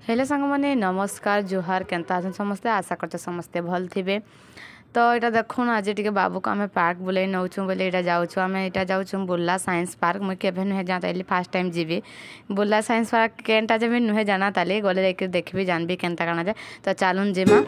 Hello सांग माने नमस्कार जोहार केनता अछन समस्ते आशा करते समस्ते भल थिबे। तो यहाँ देखुन आज टी बाबू को आम पार्क बुले नौचु बोले यहाँ जाऊँ आम यहाँ जाऊँ बुर्ला साइंस पार्क मुझे केवे नुहे जाना फास्ट टाइम जीवी बुर्ला साइंस पार्क केनटा जब नुहे जाना ताली गले देखी जानवी केनता काना जाए तो चलुन जीमा।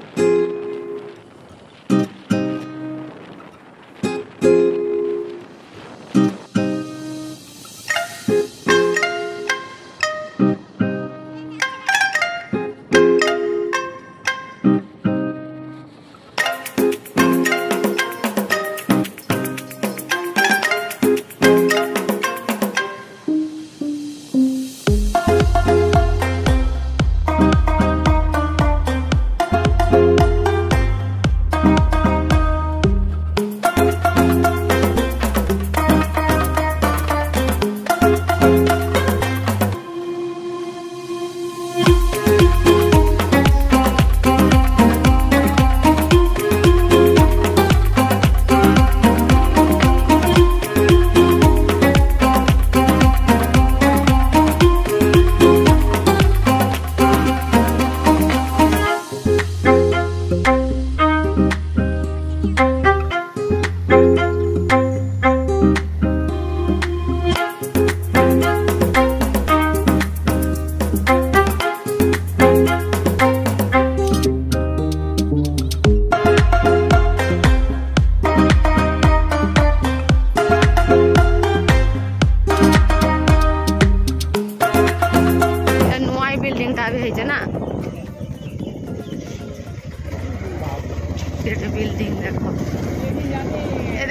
बिल्डिंग देखो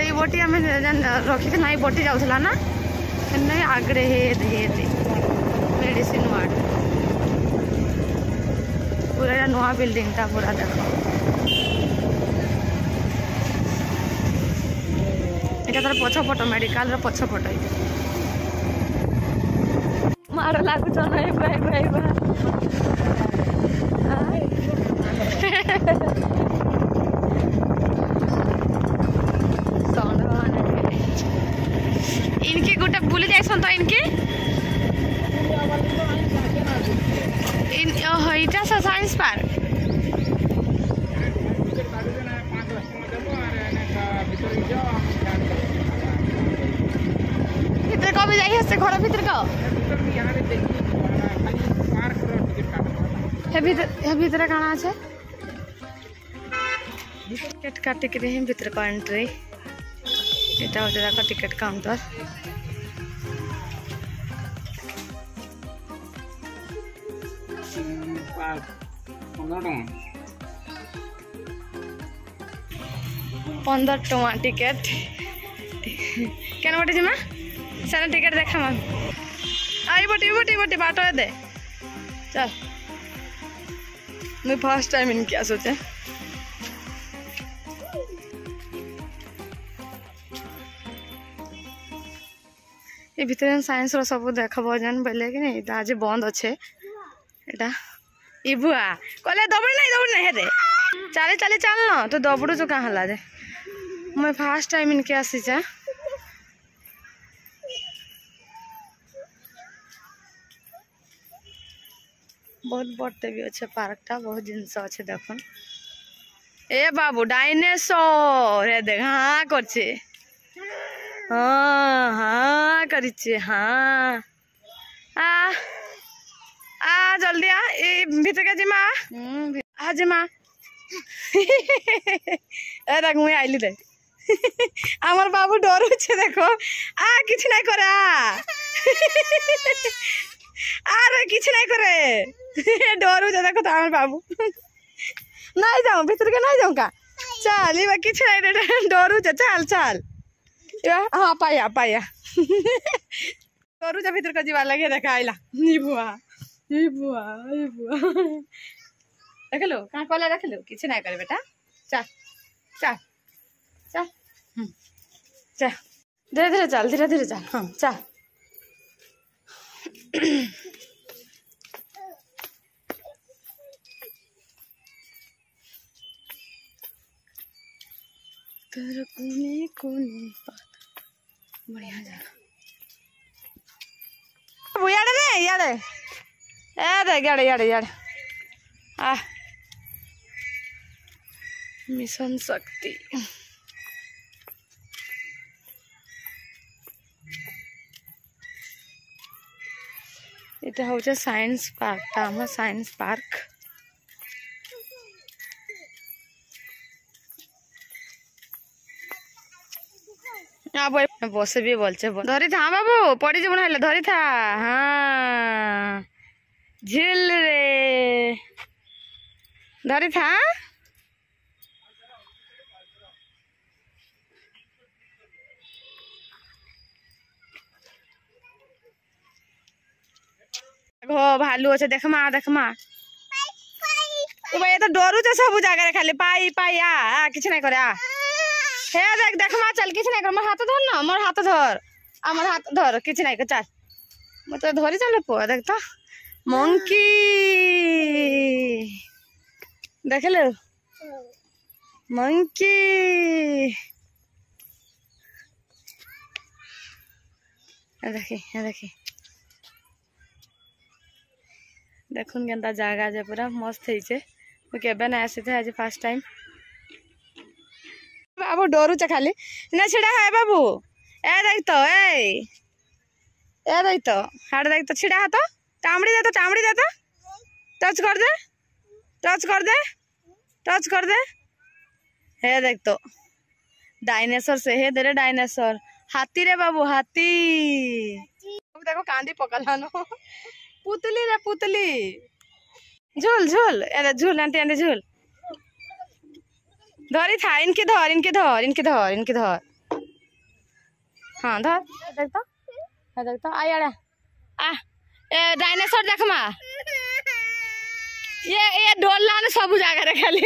ये बोटी आम रखी ना बोटी जाऊला ना नहीं आगड़े मेडिसिन वार्ड पूरा नुआ बिल्डिंग टा पूरा देखो ये तार पछपट मेडिकल पछपट मार लगुच इनके गोटे बुली जाइसन तो इनके इटा से साइंस पार्क भीतर कभी जाई हसे घर भीतर को हे भीतर काना আছে टिकट काटे के रही भीतर का एंट्री এটা হচ্ছে দেখো টিকিট কাউন্টার $15 टिकेट কেন বটে জিমা সেনা টিকেট দেখা মা আই বটি বাটো দे चल मैं फर्स्ट टाइम इनके क्या सोचे ये भीतर साइंस रो सब देखब जान बोले कि नहीं आज बंद अच्छे एटा इबुआ कहले दबड़ नहीं हे रे चले चले चल न तो दबड़ू जो कहाँ हला रे मैं फर्स्ट टाइम इनके आसी जा बहुत बड़ते भी अच्छे पार्क टा बहुत जिनस अच्छे देखो ए बाबू डायनासोर हे देख हाँ करछे हाँ हाँ करिछे हाँ आ जल्दी आ ए भीतर के जिमा आ जिमा ए देख मुई आइली दे আমার বাবু ডরুছে দেখো কিছু নাই করে আরে কিছু নাই করে ডরুছে দেখো তো আমার বাবু নাই যাও ভিতরকে নাই যাও কা চল এবার কিছু নাই ডরুছে চল চল हाँ पाया डरुछ भितर को जीवा लगे देखा आइला बुआ देख लो कहाँ कला रख लो किसी ना करे बेटा चल चल चल चल धीरे धीरे चल हाँ चल तेरे कोने बढ़िया जाना याड़े रे याड़े ए रे याड़े आ मिशन शक्ति এটা হচ্ছে সায়েন্স পার্কটা আমার সায়েন্স পার্ক বসবি বলছে ধরি থা বাবু পড়ি যাব না হলে ধরি থা হ্যাঁ ঝিল রে ধরি থা भालू अच्छे देखमा देखमा ये तो डरू सब जगह खाली पाई पाई आ किछ नहीं करे आ हे देख देखमा चल किछ नहीं कर मोर हाथ धर ना मोर हाथ धर मोर हाथ धर किछ नहीं कर चल मैं तो धरी चल पुआ देख तो मंकी देख लो मंकी देखी देखी देखुन केनता जगह जे पूरा मस्त है केबे ना आसी थे आज फर्स्ट टाइम बाबू डरू चे खाली ना छिड़ा है बाबू ए देख तो ए देख तो हाड़ देख तो छिड़ा है तो टामड़ी दे तो टच कर दे टच कर दे टच कर दे हे देख तो डायनासोर से हे दे रे डायनासोर हाथी रे बाबू हाथी देखो कांदी पकड़ा नो पुतली रे पुतली झूल झूल ए झूल आंटी आंटी झूल धरी था इनके धर इनके धर इनके धर इनके धर हाँ धर देख तो आ यार आ ए डायनासोर देख मा ये डोला ने सब जगह रे खाली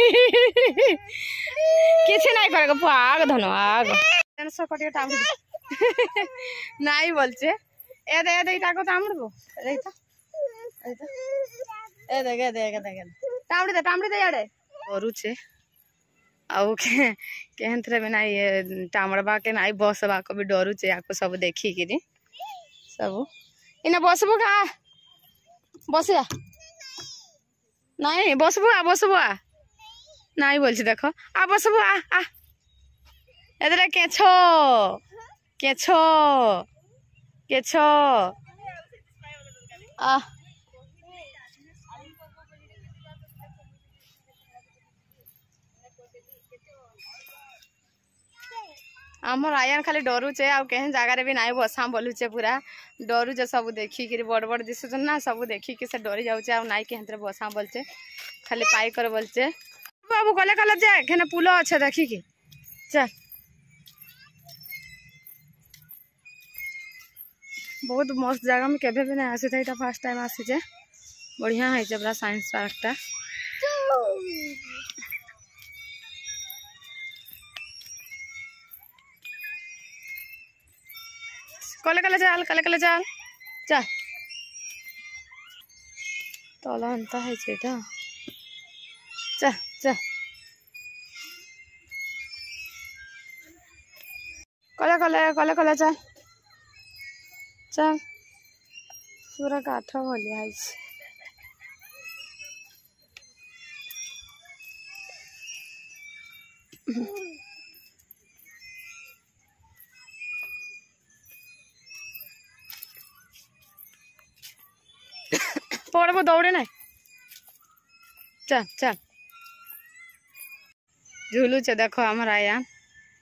किछ नहीं करे को आग धनो आग डायनासोर कटिया टांग नहीं बोलछे ए दे ताको तामड़बो देख तो ए देख टामड़ी दे याडे करूचे आउ केहन थरे बिना ये टामड़बा के नाई बसबा को भी डरूचे आपको सब देखी कि सब इना बसबो का बसिया नहीं बसबो आ नहीं बोलছি देखो आ बसबो आ एदरे केछो केछो केछो आ आमर आयान खाली डरुचे आ केहन जगार भी नाई बसा बोलुचे पूरा डरुचे सब देखिक बड़ बड़ दिशुन ना सब देखिक से डरी जाऊे आ नाई केहन बसा बोलचे खाली पाई कर बोलचे बाबू गले गले जा खेने पुल अच्छे देखिक चल बहुत मस्त जगह में केवे भी नहीं आसी था फर्स्ट टाइम आसीचे बढ़िया है पूरा साइंस पार्कटा कले कले चल चल तला अंता है चल चल कले कले कले कले चल चल पूरा काठ भलिया है पड़ब दौड़े ना चल चल झुलुचे देखो आमर आया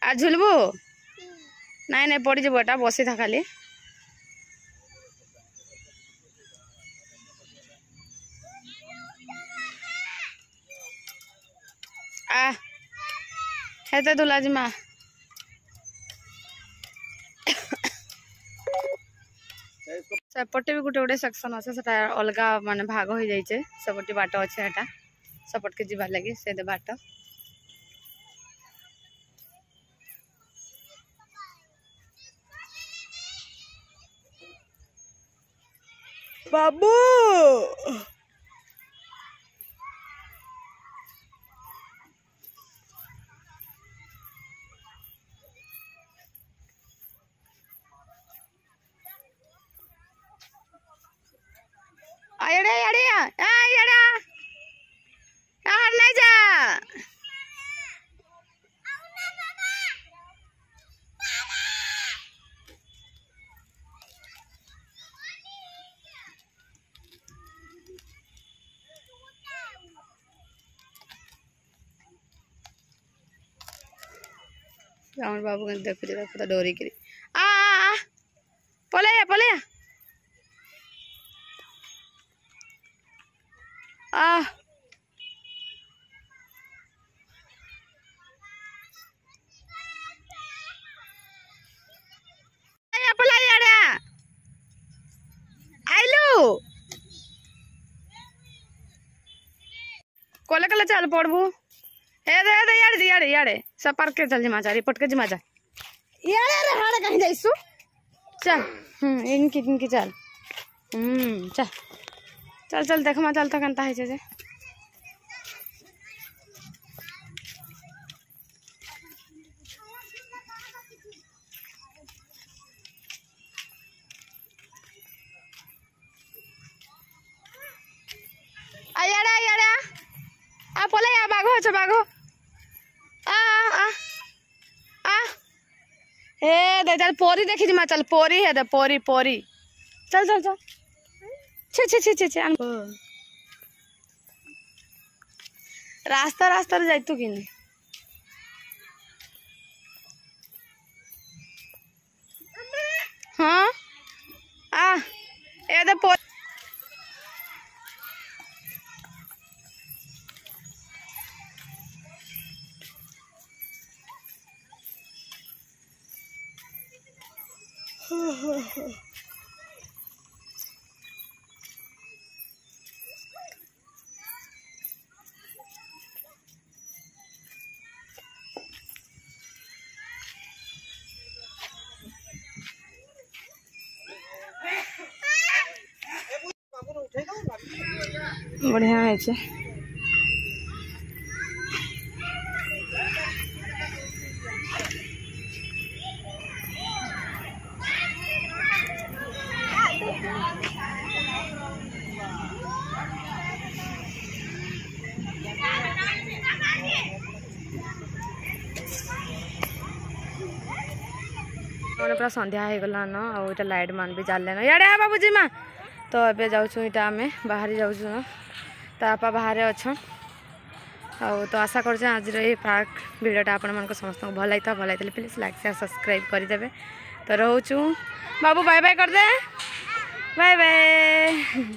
आ झुलबू नहीं नहीं पड़ जब एटा बसी था खाली आ हेते दुलाजी माँ सेपटे भी गोटे गोटे सेक्शन अच्छे से अलग माने भाग हो जाइए सेपटे बाट अच्छे सेपट के जीवार लगे से बाट बाबू रावण बाबू के देखु देखो तो डोरी करी आ पलैया पलैया आ पलैया रे आइलू कोले कले चल पड़बू हे दे यारे यारे यारे सब पार्क के चल जिमा जा रिपोर्ट के जिमा जा यारे रे हाड़े कहीं जाइसु चल इनकी चल चल चल चल देख मा चल तो केनता है जे यारे आ पले आ बाघो छ बाघो आ आ आ हे दे चल पोरी देखी जिमा चल पोरी है दे पोरी पोरी चल चल चल छे रास्ता रास्ता रे जाइतु कि नहीं हाँ आ ए दे पोरी बढ़िया है पूरा संध्या हो गला न आ लाइट मान भी चल यारे बाबूजी माँ तो ए जाऊँ आम बाहरी जाऊँ तापा बाहर अच्छा तो आशा कर आज ये पार्क वीडियोटा आपण समस्त भल लगता भल लगे प्लीज लाइक शेयर सब्सक्राइब करदे तो रोचु बाबू बाय बाय कर दे बाय बाय।